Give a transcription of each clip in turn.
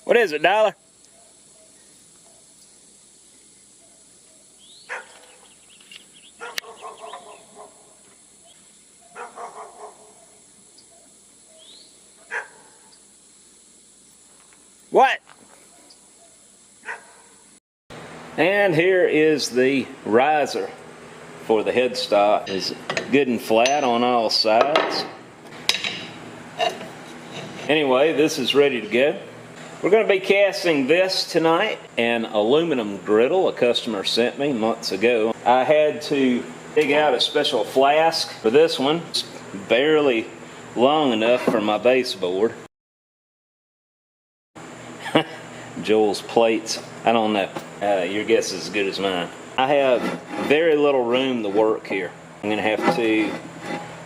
What is it, Dollar? What? And here is the riser for the headstock. It's good and flat on all sides. Anyway, this is ready to go. We're going to be casting this tonight, an aluminum griddle a customer sent me months ago. I had to dig out a special flask for this one. It's barely long enough for my baseboard. Joel's plates, I don't know. Your guess is as good as mine. I have very little room to work here. I'm going to have to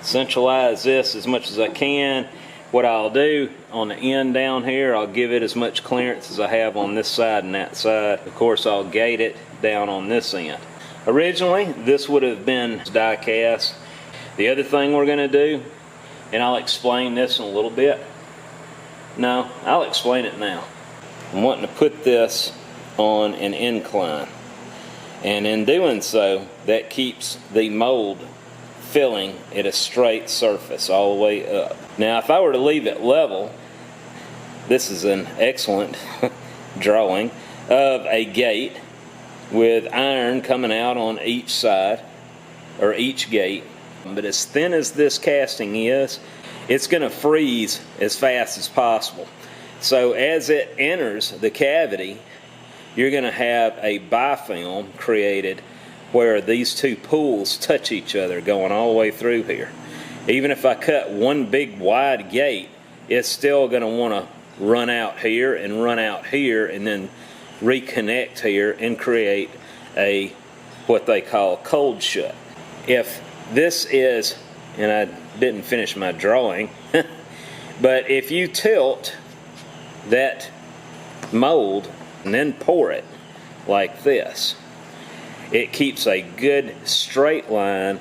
centralize this as much as I can. What I'll do on the end down here, I'll give it as much clearance as I have on this side and that side. Of course, I'll gate it down on this end. Originally, this would have been die cast. The other thing we're going to do, and I'll explain this in a little bit. No, I'll explain it now. I'm wanting to put this on an incline. And in doing so, that keeps the mold filling at a straight surface all the way up. Now, if I were to leave it level, this is an excellent drawing of a gate with iron coming out on each side, or each gate. But as thin as this casting is, it's going to freeze as fast as possible. So as it enters the cavity, you're going to have a biofilm created where these two pools touch each other going all the way through here. Even if I cut one big wide gate, it's still going to want to run out here and run out here and then reconnect here and create a what they call cold shut. If this is, and I didn't finish my drawing, but if you tilt that mold and then pour it like this, it keeps a good straight line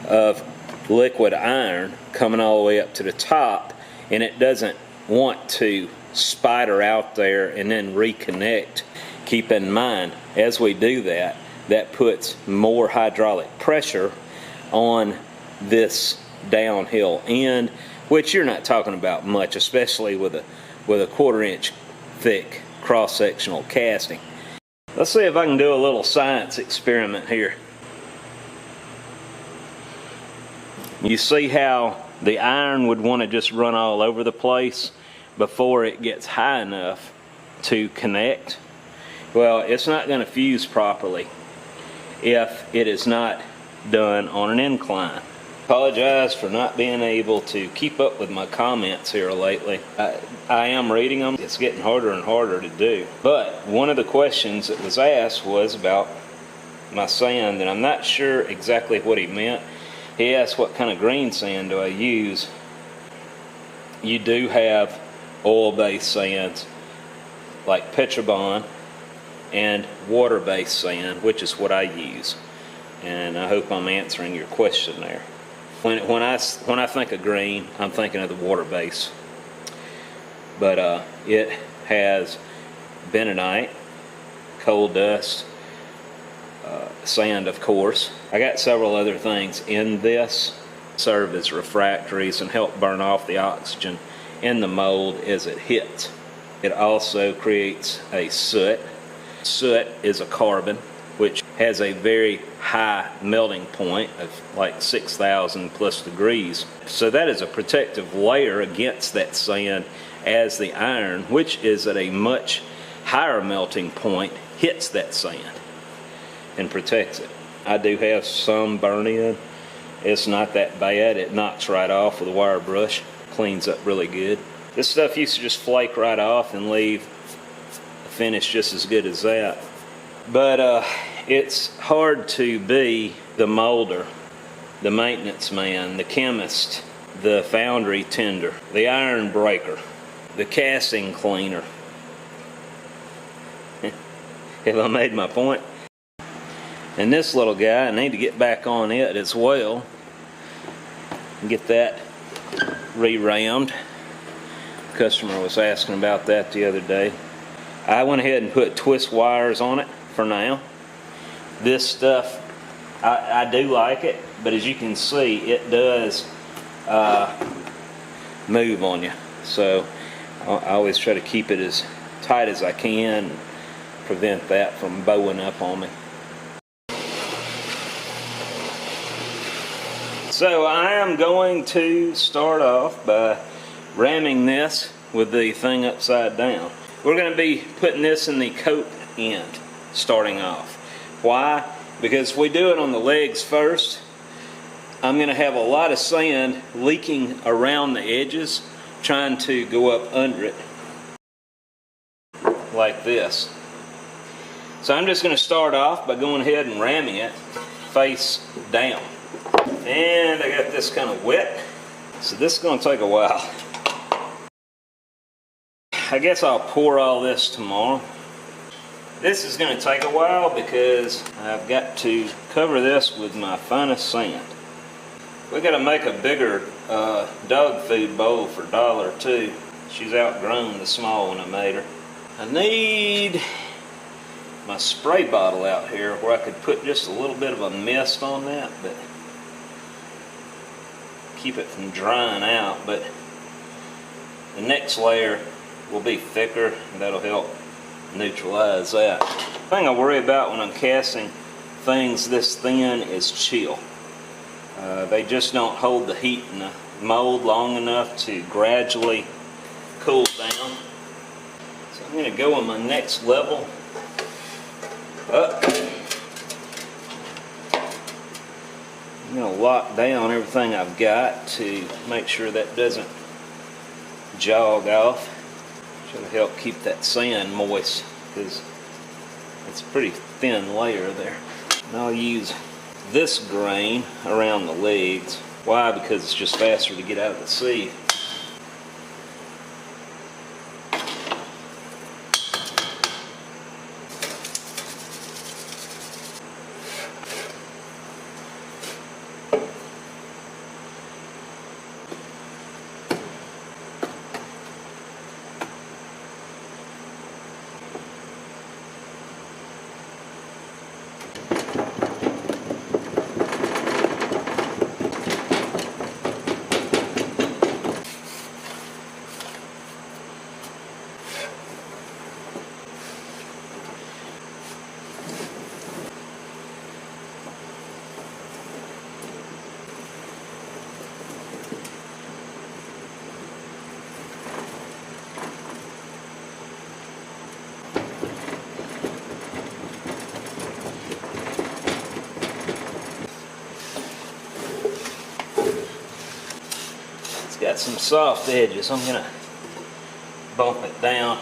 of liquid iron coming all the way up to the top, and it doesn't want to spider out there and then reconnect. Keep in mind, as we do that, that puts more hydraulic pressure on this downhill end, which you're not talking about much, especially with a 1/4 inch thick cross-sectional casting. Let's see if I can do a little science experiment here. You see how the iron would want to just run all over the place before it gets high enough to connect? Well, it's not going to fuse properly if it is not done on an incline. Apologize for not being able to keep up with my comments here lately. I am reading them. It's getting harder and harder to do. But one of the questions that was asked was about my sand, and I'm not sure exactly what he meant. He asked what kind of green sand do I use. You do have oil-based sands like Petrobond and water-based sand, which is what I use. And I hope I'm answering your question there. When I think of green, I'm thinking of the water base. But it has bentonite, coal dust, sand, of course. I got several other things in this. Serve as refractories and help burn off the oxygen in the mold as it hits. It also creates a soot. Soot is a carbon, which has a very high melting point of like 6,000 plus degrees. So that is a protective layer against that sand as the iron, which is at a much higher melting point, hits that sand and protects it. I do have some burn in. It's not that bad. It knocks right off with a wire brush. Cleans up really good. This stuff used to just flake right off and leave a finish just as good as that. But it's hard to be the molder, the maintenance man, the chemist, the foundry tender, the iron breaker, the casting cleaner. Have I made my point? And this little guy, I need to get back on it as well. Get that re-rammed. Customer was asking about that the other day. I went ahead and put twist wires on it for now. This stuff, I do like it, but as you can see, it does move on you. So I always try to keep it as tight as I can, and prevent that from bowing up on me. So I am going to start off by ramming this with the thing upside down. We're going to be putting this in the coat end starting off. Why? Because if we do it on the legs first, I'm going to have a lot of sand leaking around the edges, trying to go up under it like this. So I'm just going to start off by going ahead and ramming it face down. And I got this kind of wet, so this is going to take a while. I guess I'll pour all this tomorrow. This is going to take a while because I've got to cover this with my finest sand. We got to make a bigger dog food bowl for Dollar too. She's outgrown the small one I made her. I need my spray bottle out here where I could put just a little bit of a mist on that, but keep it from drying out. But the next layer will be thicker, and that'll help neutralize that. The thing I worry about when I'm casting things this thin is chill. They just don't hold the heat in the mold long enough to gradually cool down. So I'm going to go on my next level up. I'm going to lock down everything I've got to make sure that doesn't jog off. Should help keep that sand moist because it's a pretty thin layer there. And I'll use this grain around the legs. Why? Because it's just faster to get out of the sieve. Got some soft edges. I'm going to bump it down,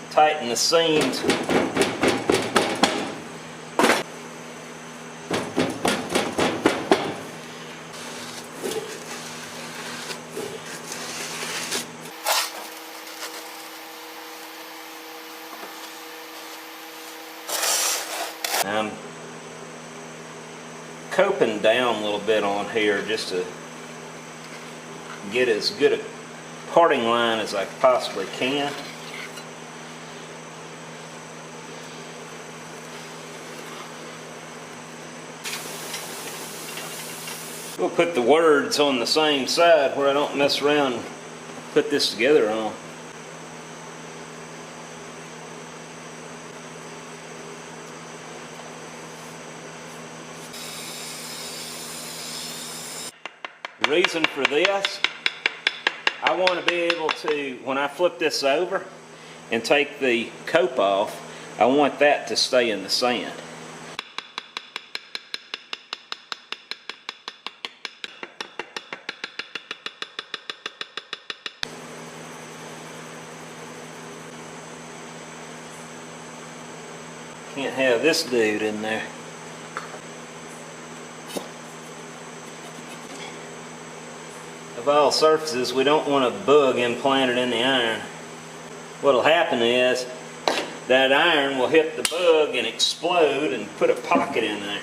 tighten the seams. I'm coping down a little bit on here just to get as good a parting line as I possibly can. We'll put the words on the same side where I don't mess around and put this together on. The reason for this, I want to be able to, when I flip this over and take the cope off, I want that to stay in the sand. Can't have this dude in there. Of all surfaces, we don't want a bug implanted in the iron. What'll happen is that iron will hit the bug and explode and put a pocket in there.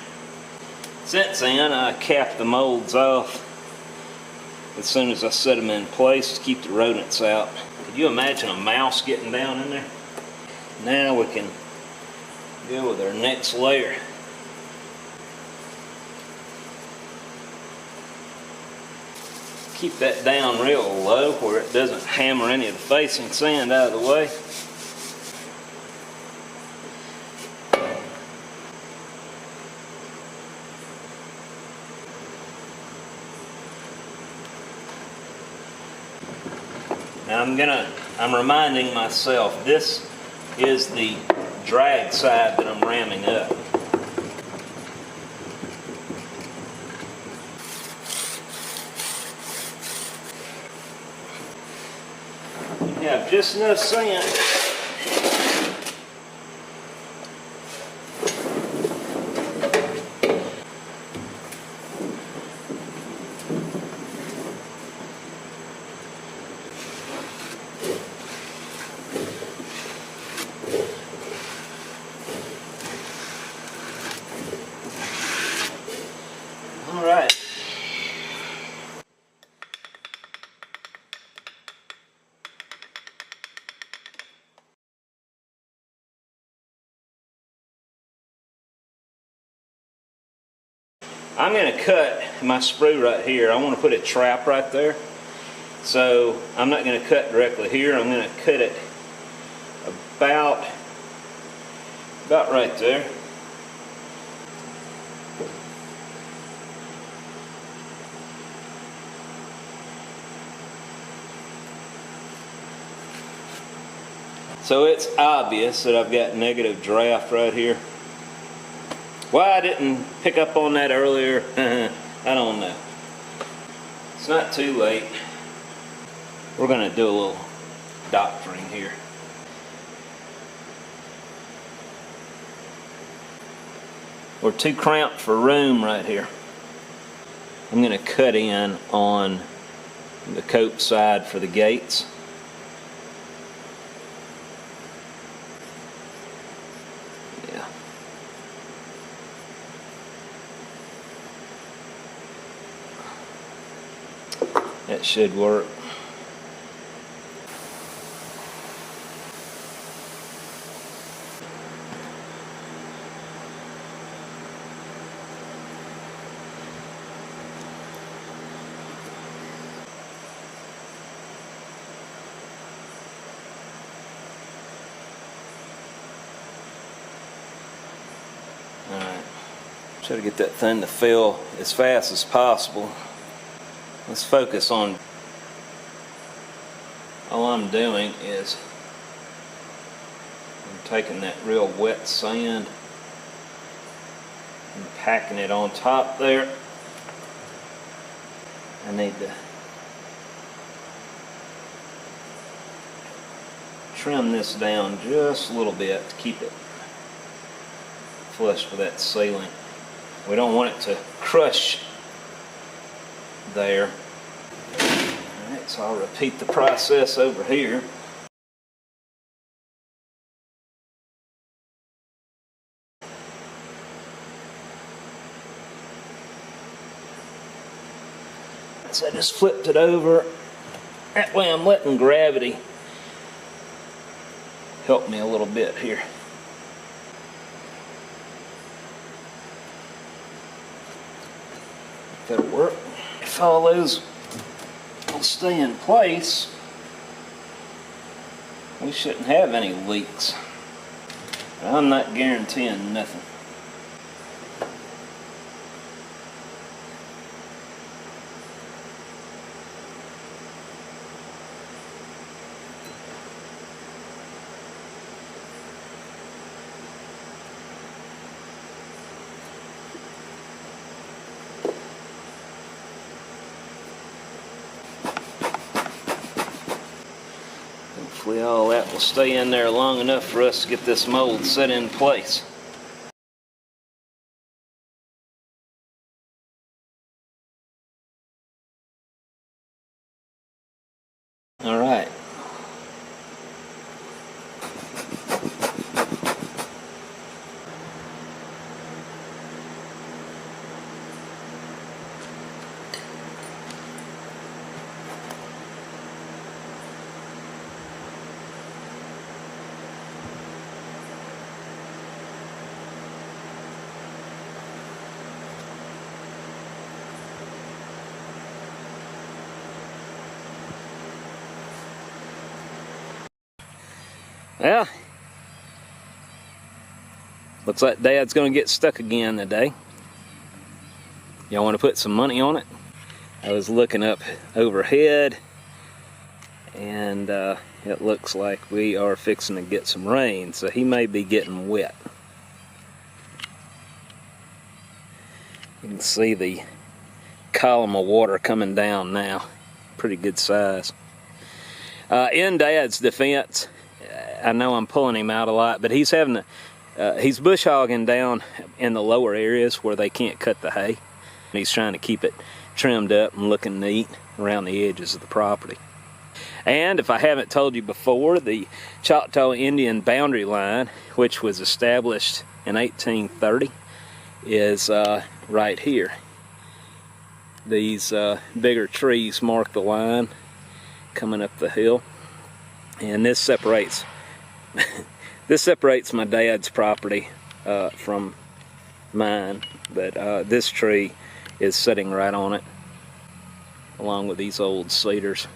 Since then, I capped the molds off as soon as I set them in place to keep the rodents out. Could you imagine a mouse getting down in there? Now we can go with our next layer. Keep that down real low where it doesn't hammer any of the facing sand out of the way. Now I'm reminding myself, this is the drag side that I'm ramming up. You have just enough sand. All right. I'm going to cut my sprue right here. I want to put a trap right there. So I'm not going to cut directly here. I'm going to cut it about right there. So it's obvious that I've got negative draft right here. Why I didn't pick up on that earlier, I don't know. It's not too late. We're going to do a little doctoring here. We're too cramped for room right here. I'm going to cut in on the cope side for the gates. That should work. All right. Try to get that thing to fill as fast as possible. Let's focus on, all I'm doing is I'm taking that real wet sand and packing it on top there. I need to trim this down just a little bit to keep it flush with that sealing. We don't want it to crush there. Alright, so I'll repeat the process over here. So I just flipped it over. That way I'm letting gravity help me a little bit here. That'll work. If all those will stay in place, we shouldn't have any leaks. I'm not guaranteeing nothing. Hopefully all that will stay in there long enough for us to get this mold set in place. All right. Well, looks like Dad's gonna get stuck again today. Y'all want to put some money on it? I was looking up overhead, and it looks like we are fixing to get some rain, so he may be getting wet. You can see the column of water coming down now. Pretty good size. In Dad's defense, I know I'm pulling him out a lot, but he's having he's bush hogging down in the lower areas where they can't cut the hay. He's trying to keep it trimmed up and looking neat around the edges of the property. And if I haven't told you before, the Choctaw Indian boundary line, which was established in 1830, is right here. These bigger trees mark the line coming up the hill, and this separates this separates my dad's property from mine, but this tree is sitting right on it, along with these old cedars.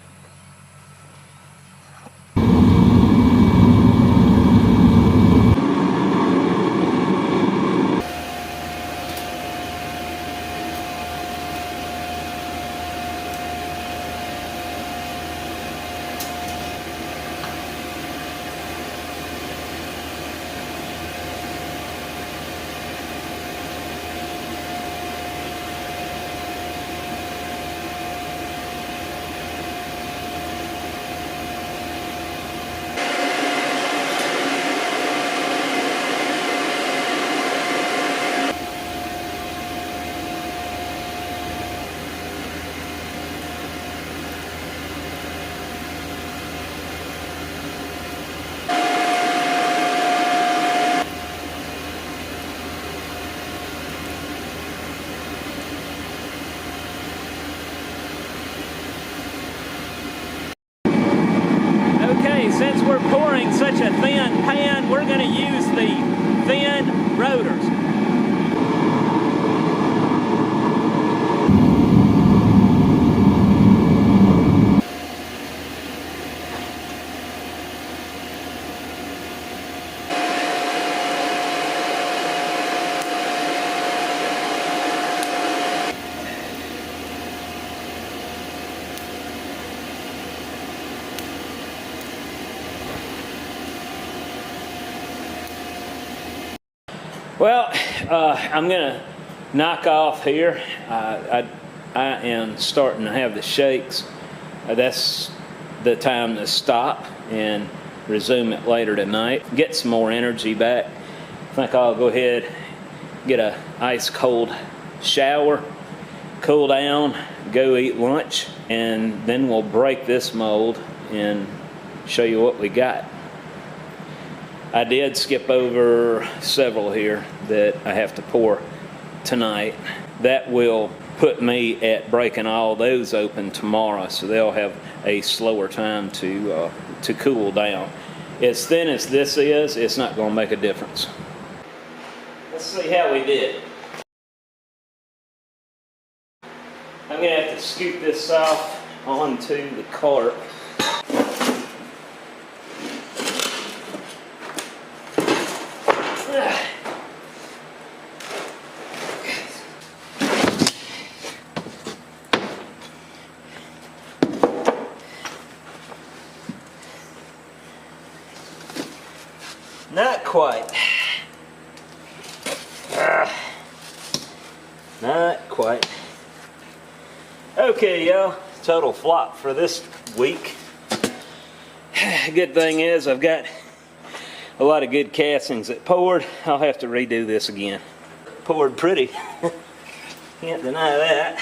Since we're pouring such a thin pan, we're going to use the thin rotors. Well, I'm going to knock off here. I am starting to have the shakes. That's the time to stop and resume it later tonight. Get some more energy back. I think I'll go ahead, get a ice cold shower, cool down, go eat lunch, and then we'll break this mold and show you what we got. I did skip over several here that I have to pour tonight. That will put me at breaking all those open tomorrow, so they'll have a slower time to cool down. As thin as this is, it's not going to make a difference. Let's see how we did. I'm going to have to scoop this off onto the cart. Not quite. Not quite. Okay, y'all. Total flop for this week. Good thing is I've got a lot of good castings that poured. I'll have to redo this again. Poured pretty. Can't deny that.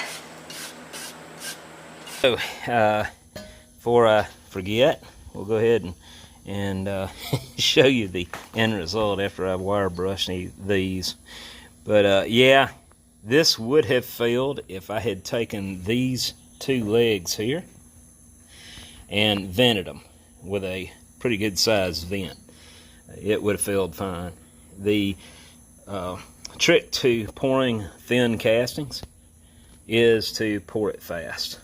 So, before I forget, we'll go ahead and show you the end result after I wire brush these. But yeah, this would have failed if I had taken these two legs here and vented them with a pretty good sized vent. It would have failed fine. The trick to pouring thin castings is to pour it fast.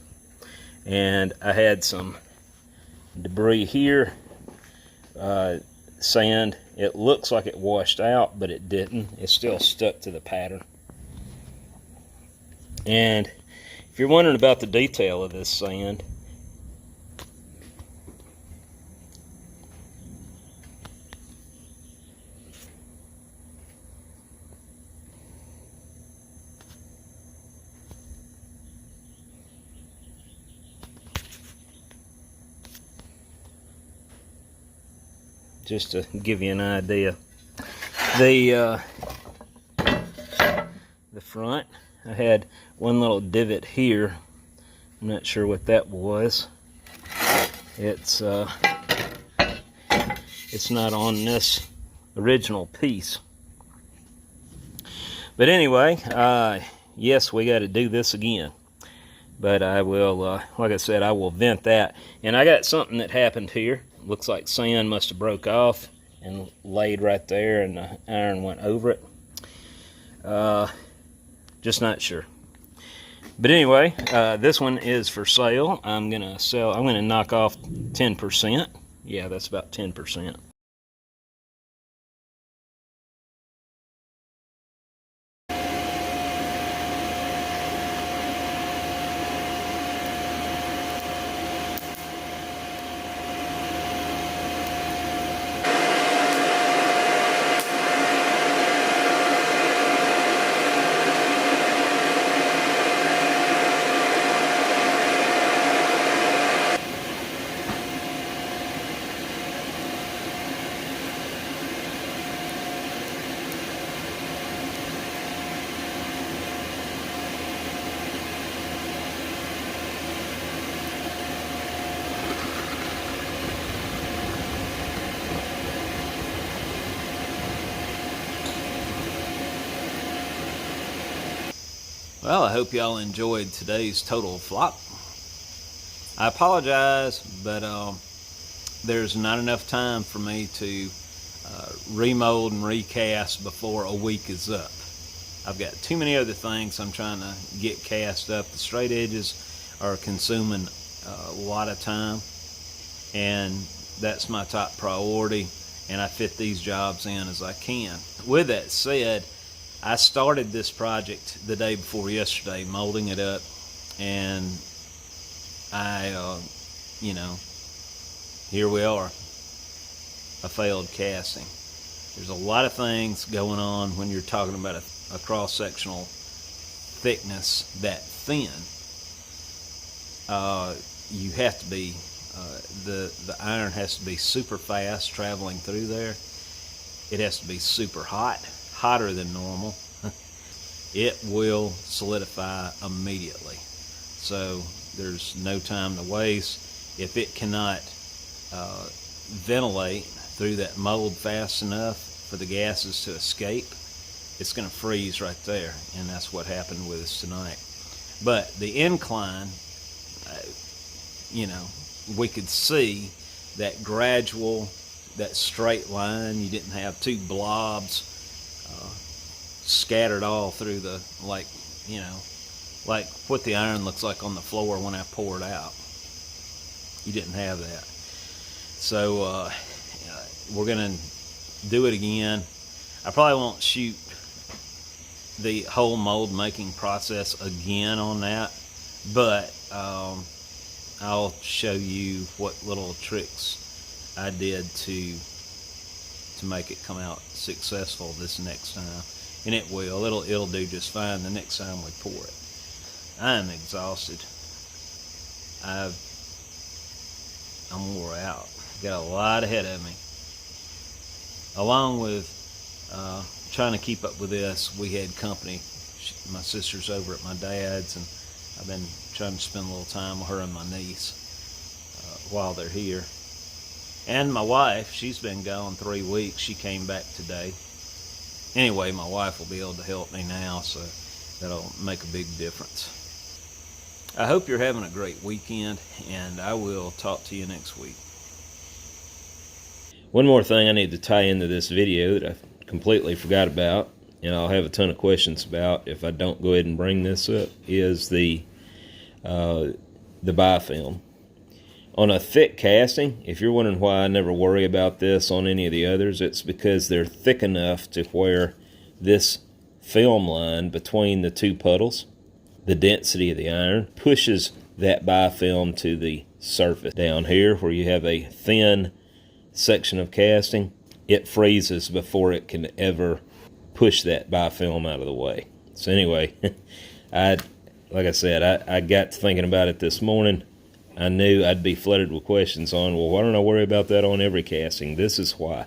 And I had some debris here. sand. It looks like it washed out, but it didn't. It's still stuck to the pattern. And if you're wondering about the detail of this sand, just to give you an idea, the front, I had one little divot here. I'm not sure what that was. It's not on this original piece. But anyway, yes, we got to do this again. But I will, like I said, I will vent that. And I got something that happened here. Looks like sand must have broke off and laid right there, and the iron went over it. Just not sure. But anyway, this one is for sale. I'm gonna knock off 10%. Yeah, that's about 10%. Well, I hope y'all enjoyed today's total flop. I apologize, but there's not enough time for me to remold and recast before a week is up. I've got too many other things I'm trying to get cast up. The straight edges are consuming a lot of time, and that's my top priority, and I fit these jobs in as I can. With that said, I started this project the day before yesterday, molding it up, and here we are, a failed casting. There's a lot of things going on when you're talking about a cross-sectional thickness that thin. You have to be, the iron has to be super fast traveling through there. It has to be super hot. Hotter than normal. It will solidify immediately, so there's no time to waste. If it cannot ventilate through that mold fast enough for the gases to escape, it's going to freeze right there, and that's what happened with us tonight. But the incline, we could see that gradual, that straight line. You didn't have two blobs scattered all through the, like what the iron looks like on the floor when I pour it out. You didn't have that. So we're gonna do it again. I probably won't shoot the whole mold making process again on that, but I'll show you what little tricks I did to make it come out successful this next time. And it will. It'll do just fine the next time we pour it. I'm exhausted. I'm wore out. Got a lot ahead of me. Along with trying to keep up with this, we had company. My sister's over at my dad's, and I've been trying to spend a little time with her and my niece while they're here. And my wife, she's been gone 3 weeks. She came back today. Anyway, my wife will be able to help me now, so that'll make a big difference. I hope you're having a great weekend, and I will talk to you next week. One more thing I need to tie into this video that I completely forgot about, and I'll have a ton of questions about if I don't go ahead and bring this up, is the biofilm. On a thick casting, if you're wondering why I never worry about this on any of the others, it's because they're thick enough to where this film line between the two puddles, the density of the iron, pushes that biofilm to the surface. Down here, where you have a thin section of casting, it freezes before it can ever push that biofilm out of the way. So anyway, like I said, I got to thinking about it this morning. I knew I'd be flooded with questions on, well, why don't I worry about that on every casting? This is why.